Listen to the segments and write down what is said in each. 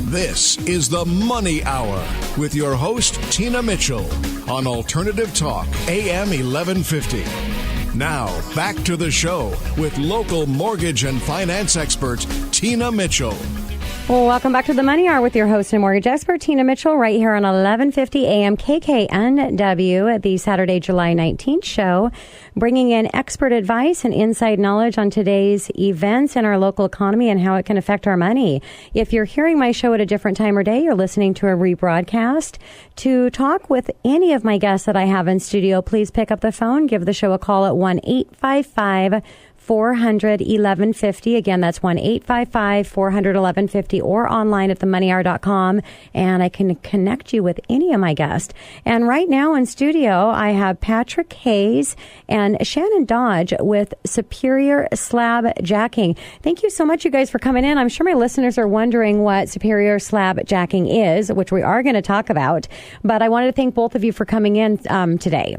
This is the Money Hour with your host, Tina Mitchell, on Alternative Talk, AM 1150. Now, back to the show with local mortgage and finance expert, Tina Mitchell. Well, welcome back to the Money Hour with your host and mortgage expert, Tina Mitchell, right here on 1150 AM KKNW at the Saturday, July 19th show, bringing in expert advice and inside knowledge on today's events in our local economy and how it can affect our money. If you're hearing my show at a different time or day, you're listening to a rebroadcast. To talk with any of my guests that I have in studio, please pick up the phone, give the show a call at 1-855-400-1150. Again, that's 1-855-400-1150 or online at themoneyhour.com, and I can connect you with any of my guests. And right now in studio, I have Patrick Hayes and Shannon Dodge with Superior Slab Jacking. Thank you so much, you guys, for coming in. I'm sure my listeners are wondering what Superior Slab Jacking is, which we are going to talk about, but I wanted to thank both of you for coming in today.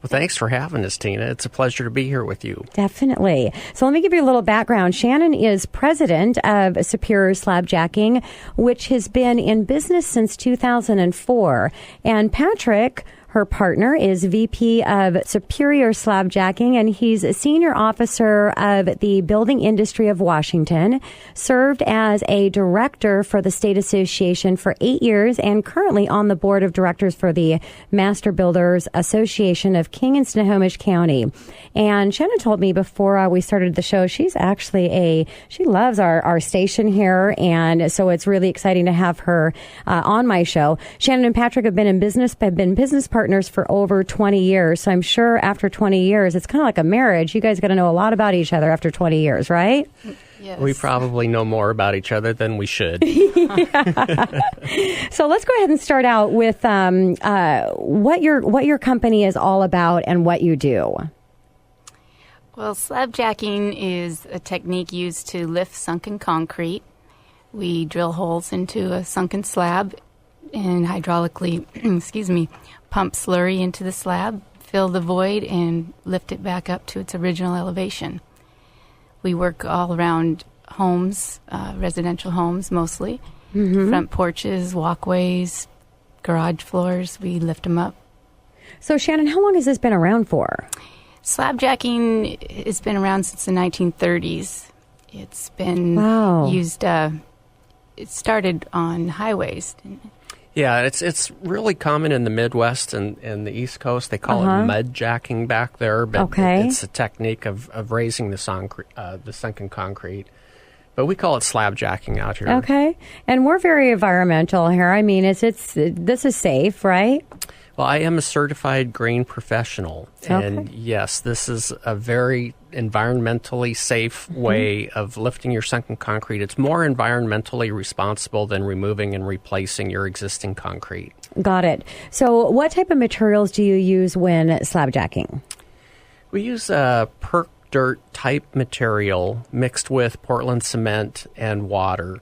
Well, thanks for having us, Tina. It's a pleasure to be here with you. Definitely. So let me give you a little background. Shannon is president of Superior Slab Jacking, which has been in business since 2004. And Patrick, her partner, is VP of Superior Slab Jacking, and he's a senior officer of the Building Industry of Washington, served as a director for the State Association for 8 years, and currently on the board of directors for the Master Builders Association of King and Snohomish County. And Shannon told me before we started the show, she loves our station here, and so it's really exciting to have her on my show. Shannon and Patrick have been business partners for over 20 years. So I'm sure after 20 years, it's kind of like a marriage. You guys got to know a lot about each other after 20 years, right? Yes. We probably know more about each other than we should. So let's go ahead and start out with what your company is all about and what you do. Well, slab jacking is a technique used to lift sunken concrete. We drill holes into a sunken slab and hydraulically, pump slurry into the slab, fill the void, and lift it back up to its original elevation. We work all around homes, residential homes mostly, front porches, walkways, garage floors. We lift them up. So, Shannon, how long has this been around for? Slab jacking has been around since the 1930s. It's been used, it started on highways, didn't it? Yeah, it's really common in the Midwest and the East Coast. They call it mud jacking back there, but it's a technique of raising the sunken concrete. But we call it slab jacking out here. Okay, and we're very environmental here. I mean, this is safe, right? Well, I am a certified grain professional, and yes, this is a very environmentally safe way of lifting your sunken concrete. It's more environmentally responsible than removing and replacing your existing concrete. Got it. So what type of materials do you use when slab jacking? We use a perk dirt type material mixed with Portland cement and water.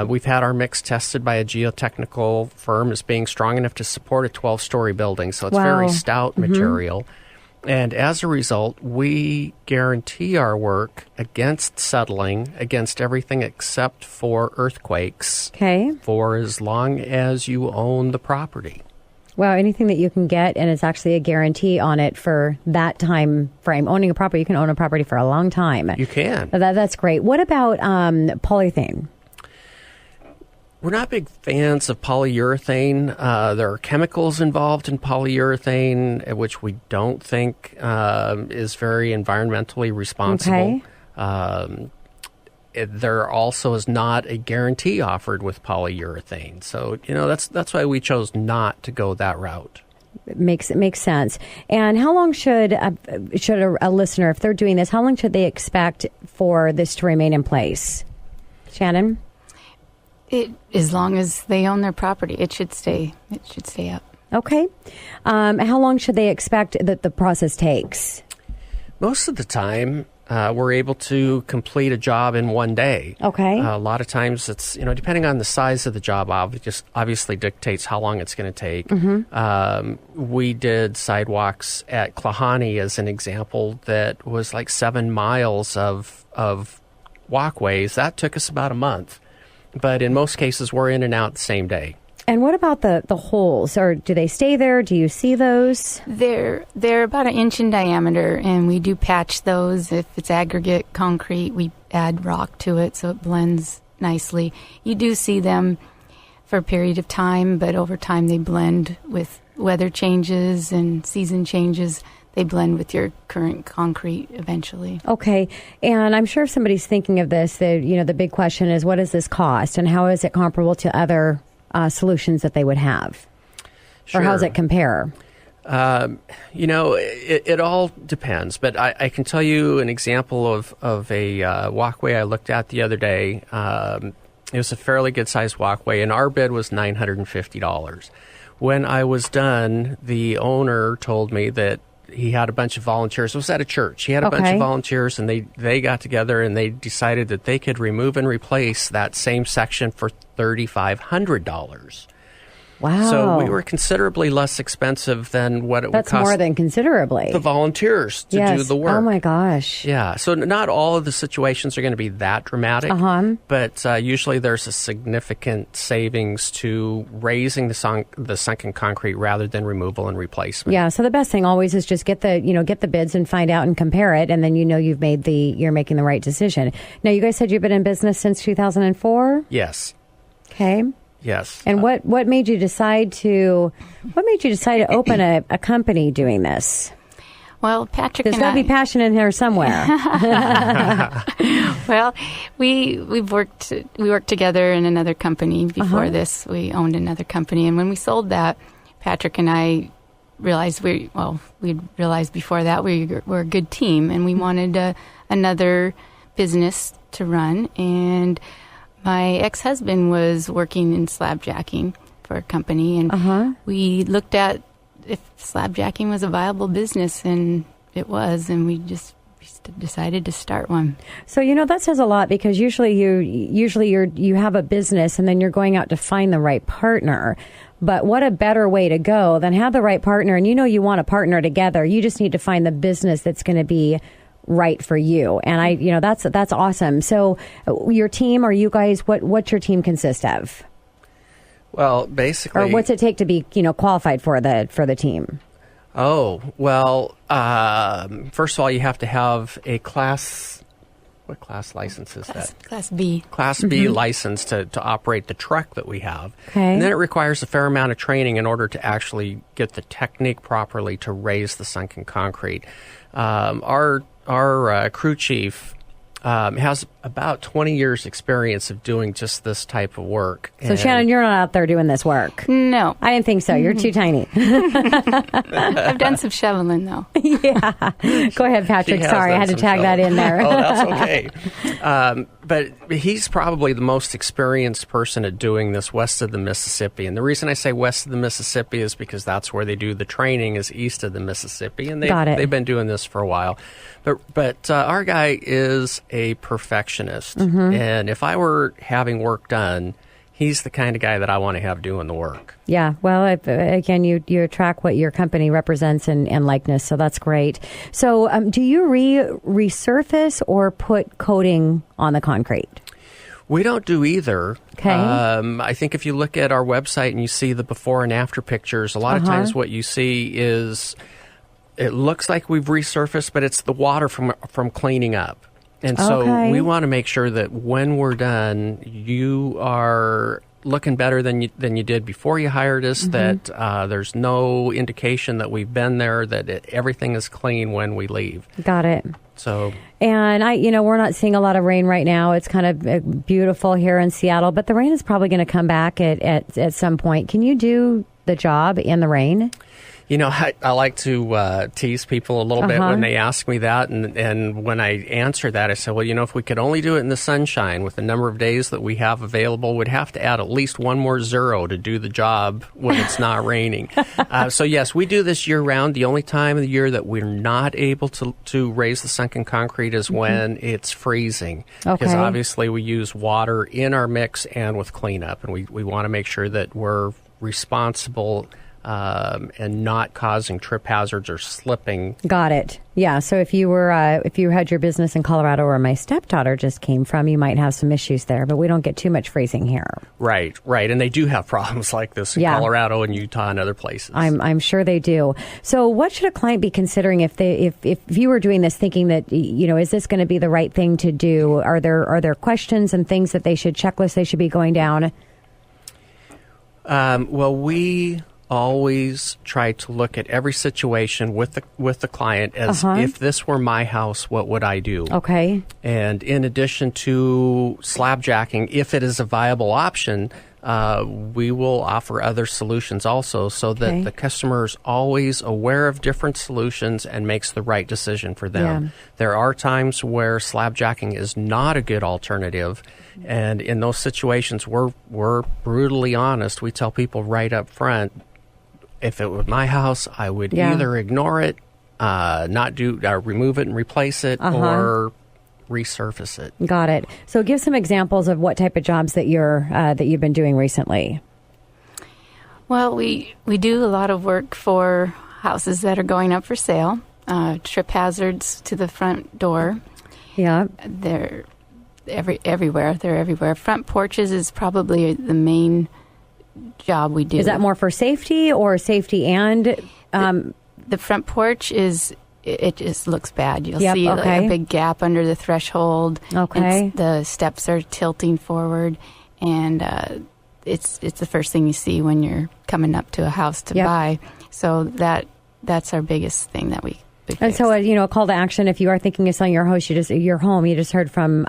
We've had our mix tested by a geotechnical firm as being strong enough to support a 12-story building, so it's very stout material. And as a result, we guarantee our work against settling, against everything except for earthquakes, for as long as you own the property. Wow, anything that you can get, and it's actually a guarantee on it for that time frame. Owning a property, you can own a property for a long time. You can. That's great. What about polyurethane? We're not big fans of polyurethane. There are chemicals involved in polyurethane, which we don't think is very environmentally responsible. There also is not a guarantee offered with polyurethane. So, that's why we chose not to go that route. It makes sense. And how long should a listener, if they're doing this, how long should they expect for this to remain in place? Shannon? As long as they own their property, it should stay up. Okay. How long should they expect that the process takes? Most of the time, we're able to complete a job in one day. Okay. A lot of times it's, depending on the size of the job, obviously dictates how long it's going to take. We did sidewalks at Klahani as an example that was like 7 miles of walkways. That took us about a month. but in most cases, we're in and out the same day. And what about the holes? Or do they stay there? Do you see those? They're about 1 inch in diameter, and we do patch those. If it's aggregate concrete, we add rock to it so it blends nicely. You do see them for a period of time, but over time they blend with weather changes and season changes. They blend with your current concrete eventually. Okay. And I'm sure if somebody's thinking of this, the big question is, what does this cost, and how is it comparable to other solutions that they would have? Sure. Or how does it compare? It all depends, but I can tell you an example of a walkway I looked at the other day. It was a fairly good-sized walkway, and our bid was $950. When I was done, the owner told me that he had a bunch of volunteers. It was at a church. He had a bunch of volunteers, and they got together, and they decided that they could remove and replace that same section for $3,500. Wow. So we were considerably less expensive than what it would cost. That's more than considerably. The volunteers to do the work. Oh, my gosh. Yeah. So not all of the situations are going to be that dramatic, but usually there's a significant savings to raising the sunken concrete rather than removal and replacement. Yeah. So the best thing always is just get the bids and find out and compare it, and then you're making the right decision. Now, you guys said you've been in business since 2004? Yes. Okay. Yes. And what made you decide to open a company doing this? Well, Patrick There's got to be passion in here somewhere. Well, we worked together in another company before this. We owned another company, and when we sold that, Patrick and I realized we'd realized before that we were a good team, and we wanted another business to run. And my ex-husband was working in slab jacking for a company, and we looked at if slab jacking was a viable business, and it was, and we decided to start one. So that says a lot, because usually you have a business and then you're going out to find the right partner. But what a better way to go than have the right partner, and you want to partner together. You just need to find the business that's going to be right for you. And that's awesome. So your team, or you guys, what's your team consist of? Well, basically, or what's it take to be qualified for the team? Oh, well, first of all, you have to have a class. What class license is that? Class B. Class B license to operate the truck that we have. Okay. And then it requires a fair amount of training in order to actually get the technique properly to raise the sunken concrete. Our crew chief has about 20 years experience of doing just this type of work. So, Shannon, you're not out there doing this work? No. I didn't think so. You're too tiny. I've done some shoveling, though. Yeah. Go ahead, Patrick. Sorry, I had to tag that in there. Oh, that's okay. But he's probably the most experienced person at doing this west of the Mississippi. And the reason I say west of the Mississippi is because that's where they do the training, is east of the Mississippi. And they've been doing this for a while. But our guy is a perfectionist. And if I were having work done, he's the kind of guy that I want to have doing the work. Yeah. Well, again, you attract what your company represents and likeness, so that's great. So do you resurface or put coating on the concrete? We don't do either. Okay. I think if you look at our website and you see the before and after pictures, a lot of times what you see is it looks like we've resurfaced, but it's the water from cleaning up. And so we want to make sure that when we're done, you are looking better than you did before you hired us, that there's no indication that we've been there, that everything is clean when we leave. Got it. So, and we're not seeing a lot of rain right now. It's kind of beautiful here in Seattle, but the rain is probably going to come back at some point. Can you do the job in the rain? I like to tease people a little bit when they ask me that. And when I answer that, I say, well, if we could only do it in the sunshine with the number of days that we have available, we'd have to add at least one more zero to do the job when it's not raining. So, yes, we do this year-round. The only time of the year that we're not able to raise the sunken concrete is when it's freezing. Okay. Because obviously we use water in our mix and with cleanup. And we want to make sure that we're responsible and not causing trip hazards or slipping. Got it. Yeah. So if you had your business in Colorado where my stepdaughter just came from, you might have some issues there, but we don't get too much freezing here. Right. And they do have problems like this in Colorado and Utah and other places. I'm sure they do. So what should a client be considering if you were doing this, thinking that, is this going to be the right thing to do? Are there questions and things that checklists they should be going down? Well, we always try to look at every situation with the client as if this were my house, what would I do? Okay. And in addition to slab jacking, if it is a viable option, we will offer other solutions also so that the customer is always aware of different solutions and makes the right decision for them. Yeah. There are times where slab jacking is not a good alternative. And in those situations, we're brutally honest. We tell people right up front, if it was my house, I would either ignore it, remove it and replace it, or resurface it. Got it. So give some examples of what type of jobs that you've been doing recently. Well, we do a lot of work for houses that are going up for sale. Trip hazards to the front door. Yeah. They're everywhere. They're everywhere. Front porches is probably the main job we do. Is that more for safety or safety and... The front porch it just looks bad. You'll see a big gap under the threshold. Okay. The steps are tilting forward, and it's the first thing you see when you're coming up to a house to buy. So that's our biggest thing that we fix. And so, a call to action, if you are thinking of selling your house, your home, you just heard from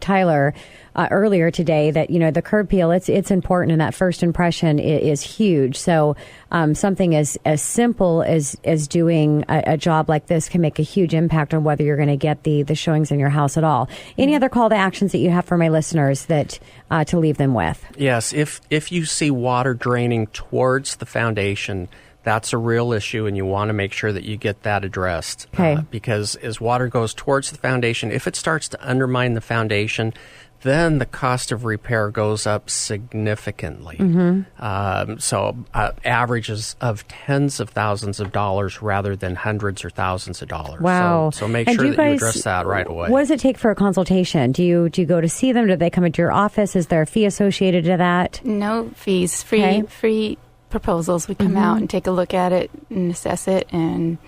Tyler earlier today that, the curb appeal, it's important, and that first impression is huge. So something as simple as doing a job like this can make a huge impact on whether you're going to get the showings in your house at all. Any other call to actions that you have for my listeners that to leave them with? Yes. If you see water draining towards the foundation, that's a real issue, and you want to make sure that you get that addressed. Okay. Because as water goes towards the foundation, if it starts to undermine the foundation, then the cost of repair goes up significantly. So averages of tens of thousands of dollars rather than hundreds or thousands of dollars. Wow. So make sure that you address that right away. What does it take for a consultation? Do you go to see them? Do they come into your office? Is there a fee associated to that? No fees. Free proposals. We come out and take a look at it and assess it, and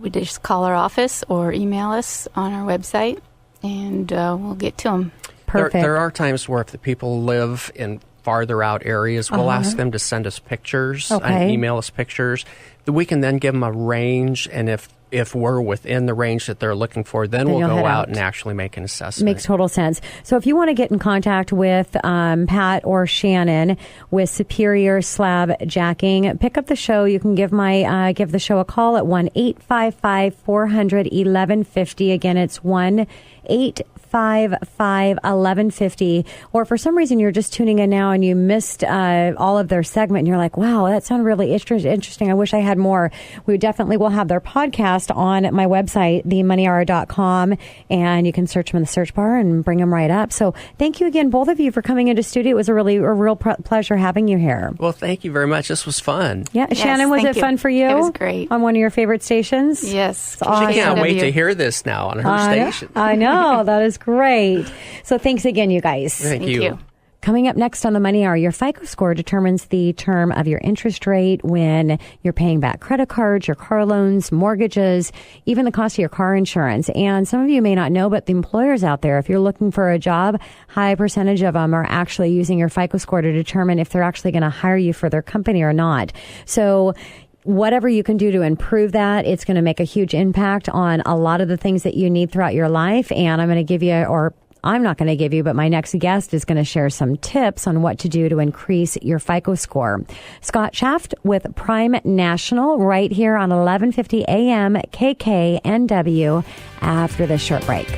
we just call our office or email us on our website, and we'll get to them. Perfect. There are times where if the people live in farther out areas, we'll ask them to send us pictures and email us pictures. We can then give them a range, and if we're within the range that they're looking for, then we'll go out and actually make an assessment. Makes total sense. So if you want to get in contact with Pat or Shannon with Superior Slab Jacking, pick up the show. You can give the show a call at 1-855-400-1150. Again, it's 1-855-1150. Or for some reason you're just tuning in now and you missed all of their segment and you're like, wow, that sounded really interesting. I wish I had more. We definitely will have their podcast on my website, themoneyhour.com, and you can search them in the search bar and bring them right up. So thank you again, both of you, for coming into studio. It was a real pleasure having you here. Well, thank you very much. This was fun. Yeah. Yes, Shannon, was it fun for you? It was great. On one of your favorite stations? Yes. Awesome. She can't wait to hear this now on her station. I know. That is great. So thanks again, you guys. Thank you. Coming up next on the Money Hour, your FICO score determines the term of your interest rate when you're paying back credit cards, your car loans, mortgages, even the cost of your car insurance. And some of you may not know, but the employers out there, if you're looking for a job, high percentage of them are actually using your FICO score to determine if they're actually going to hire you for their company or not. So whatever you can do to improve that, it's going to make a huge impact on a lot of the things that you need throughout your life. And I'm going to give you, or I'm not going to give you, but my next guest is going to share some tips on what to do to increase your FICO score. Scott Shaft with Prime National right here on 1150 AM KKNW after this short break.